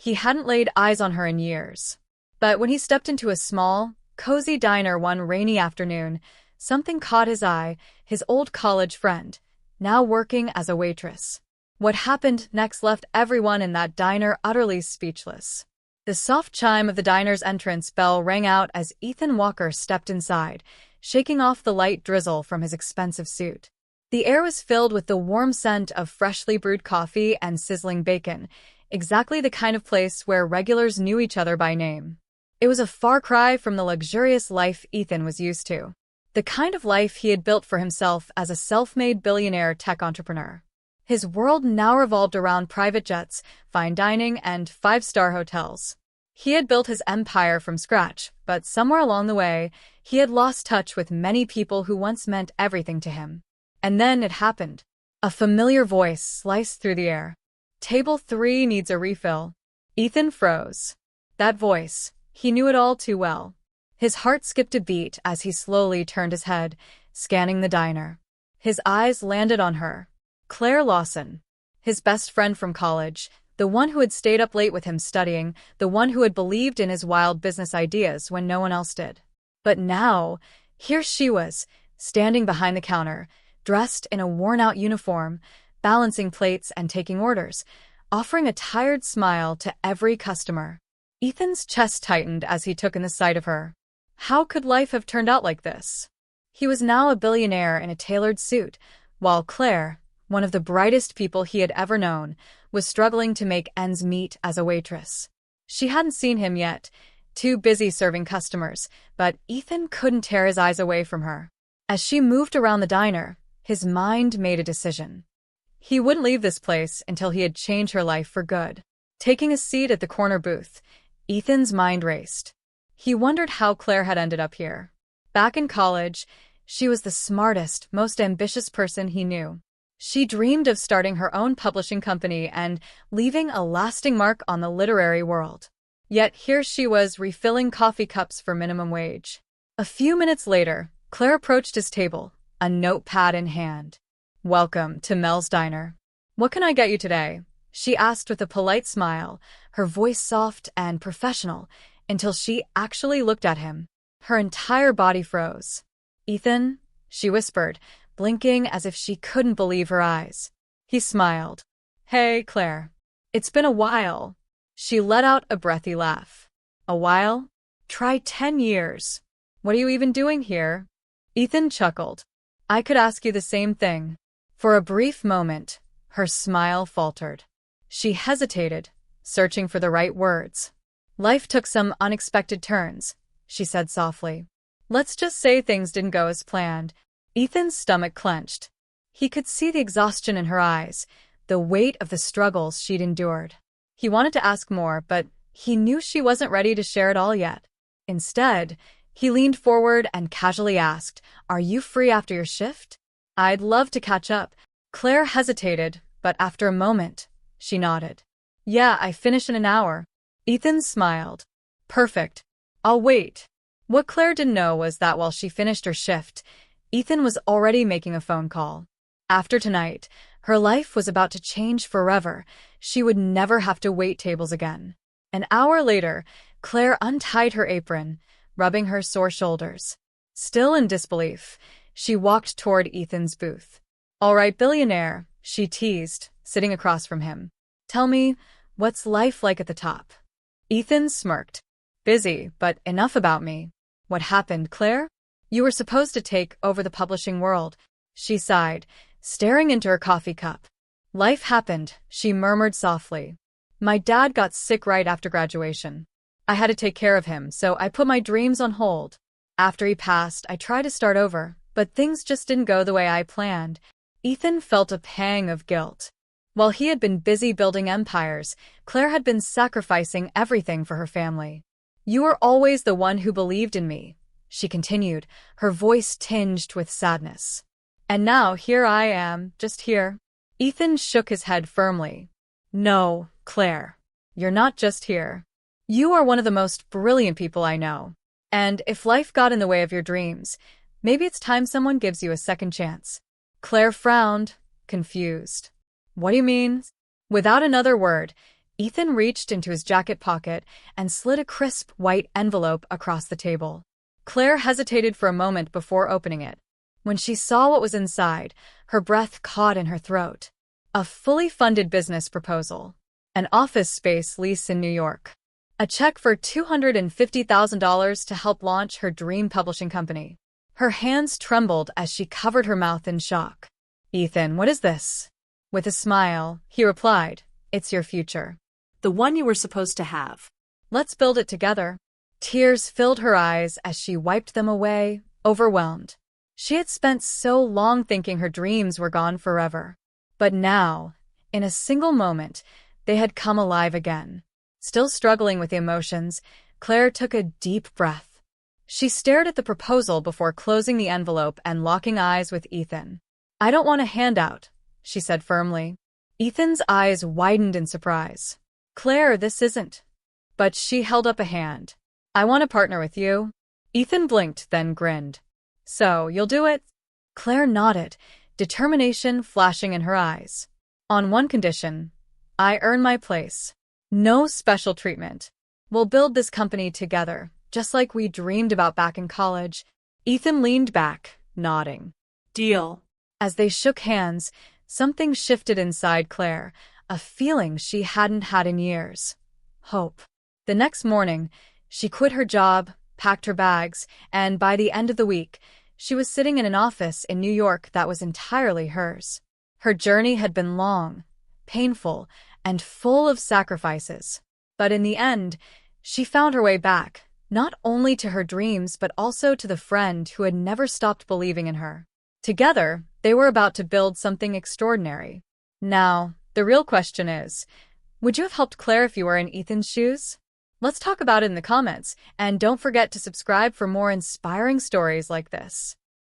He hadn't laid eyes on her in years. But when he stepped into a small, cozy diner one rainy afternoon, something caught his eye, his old college friend, now working as a waitress. What happened next left everyone in that diner utterly speechless. The soft chime of the diner's entrance bell rang out as Ethan Walker stepped inside, shaking off the light drizzle from his expensive suit. The air was filled with the warm scent of freshly brewed coffee and sizzling bacon, exactly the kind of place where regulars knew each other by name. It was a far cry from the luxurious life Ethan was used to, the kind of life he had built for himself as a self-made billionaire tech entrepreneur. His world now revolved around private jets, fine dining, and five-star hotels. He had built his empire from scratch, but somewhere along the way, he had lost touch with many people who once meant everything to him. And then it happened. A familiar voice sliced through the air. "Table 3 needs a refill." Ethan froze. That voice, he knew it all too well. His heart skipped a beat as he slowly turned his head, scanning the diner. His eyes landed on her. Claire Lawson. His best friend from college, the one who had stayed up late with him studying, the one who had believed in his wild business ideas when no one else did. But now, here she was, standing behind the counter, dressed in a worn-out uniform, balancing plates and taking orders, offering a tired smile to every customer. Ethan's chest tightened as he took in the sight of her. How could life have turned out like this? He was now a billionaire in a tailored suit, while Claire, one of the brightest people he had ever known, was struggling to make ends meet as a waitress. She hadn't seen him yet, too busy serving customers, but Ethan couldn't tear his eyes away from her. As she moved around the diner, his mind made a decision. He wouldn't leave this place until he had changed her life for good. Taking a seat at the corner booth, Ethan's mind raced. He wondered how Claire had ended up here. Back in college, she was the smartest, most ambitious person he knew. She dreamed of starting her own publishing company and leaving a lasting mark on the literary world. Yet here she was refilling coffee cups for minimum wage. A few minutes later, Claire approached his table, a notepad in hand. "Welcome to Mel's Diner. What can I get you today?" she asked with a polite smile, her voice soft and professional, until she actually looked at him. Her entire body froze. "Ethan," she whispered, blinking as if she couldn't believe her eyes. He smiled. "Hey, Claire. It's been a while." She let out a breathy laugh. "A while? Try 10 years. What are you even doing here?" Ethan chuckled. "I could ask you the same thing." For a brief moment, her smile faltered. She hesitated, searching for the right words. "Life took some unexpected turns," she said softly. "Let's just say things didn't go as planned." Ethan's stomach clenched. He could see the exhaustion in her eyes, the weight of the struggles she'd endured. He wanted to ask more, but he knew she wasn't ready to share it all yet. Instead, he leaned forward and casually asked, "Are you free after your shift?" "I'd love to catch up." Claire hesitated, but after a moment, she nodded. "Yeah, I finish in an hour." Ethan smiled. "Perfect. I'll wait." What Claire didn't know was that while she finished her shift, Ethan was already making a phone call. After tonight, her life was about to change forever. She would never have to wait tables again. An hour later, Claire untied her apron, rubbing her sore shoulders. Still in disbelief, she walked toward Ethan's booth. "All right, billionaire," she teased, sitting across from him. "Tell me, what's life like at the top?" Ethan smirked. "Busy, but enough about me." "What happened, Claire?" "You were supposed to take over the publishing world," she sighed, staring into her coffee cup. "Life happened," she murmured softly. "My dad got sick right after graduation. I had to take care of him, so I put my dreams on hold. After he passed, I tried to start over, but things just didn't go the way I planned." Ethan felt a pang of guilt. While he had been busy building empires, Claire had been sacrificing everything for her family. "You were always the one who believed in me," she continued, her voice tinged with sadness. "And now here I am, just here." Ethan shook his head firmly. "No, Claire. You're not just here. You are one of the most brilliant people I know. And if life got in the way of your dreams, maybe it's time someone gives you a second chance." Claire frowned, confused. "What do you mean?" Without another word, Ethan reached into his jacket pocket and slid a crisp white envelope across the table. Claire hesitated for a moment before opening it. When she saw what was inside, her breath caught in her throat. A fully funded business proposal. An office space lease in New York. A check for $250,000 to help launch her dream publishing company. Her hands trembled as she covered her mouth in shock. "Ethan, what is this?" With a smile, he replied, "It's your future. The one you were supposed to have. Let's build it together." Tears filled her eyes as she wiped them away, overwhelmed. She had spent so long thinking her dreams were gone forever. But now, in a single moment, they had come alive again. Still struggling with the emotions, Claire took a deep breath. She stared at the proposal before closing the envelope and locking eyes with Ethan. "I don't want a handout," she said firmly. Ethan's eyes widened in surprise. "Claire, this isn't." But she held up a hand. "I want to partner with you." Ethan blinked, then grinned. "So, you'll do it?" Claire nodded, determination flashing in her eyes. "On one condition. I earn my place. No special treatment. We'll build this company together, just like we dreamed about back in college." Ethan leaned back, nodding. "Deal." As they shook hands, something shifted inside Claire, a feeling she hadn't had in years. Hope. The next morning, she quit her job, packed her bags, and by the end of the week, she was sitting in an office in New York that was entirely hers. Her journey had been long, painful, and full of sacrifices. But in the end, she found her way back, not only to her dreams but also to the friend who had never stopped believing in her. Together, they were about to build something extraordinary. Now, the real question is, would you have helped Claire if you were in Ethan's shoes? Let's talk about it in the comments, and don't forget to subscribe for more inspiring stories like this.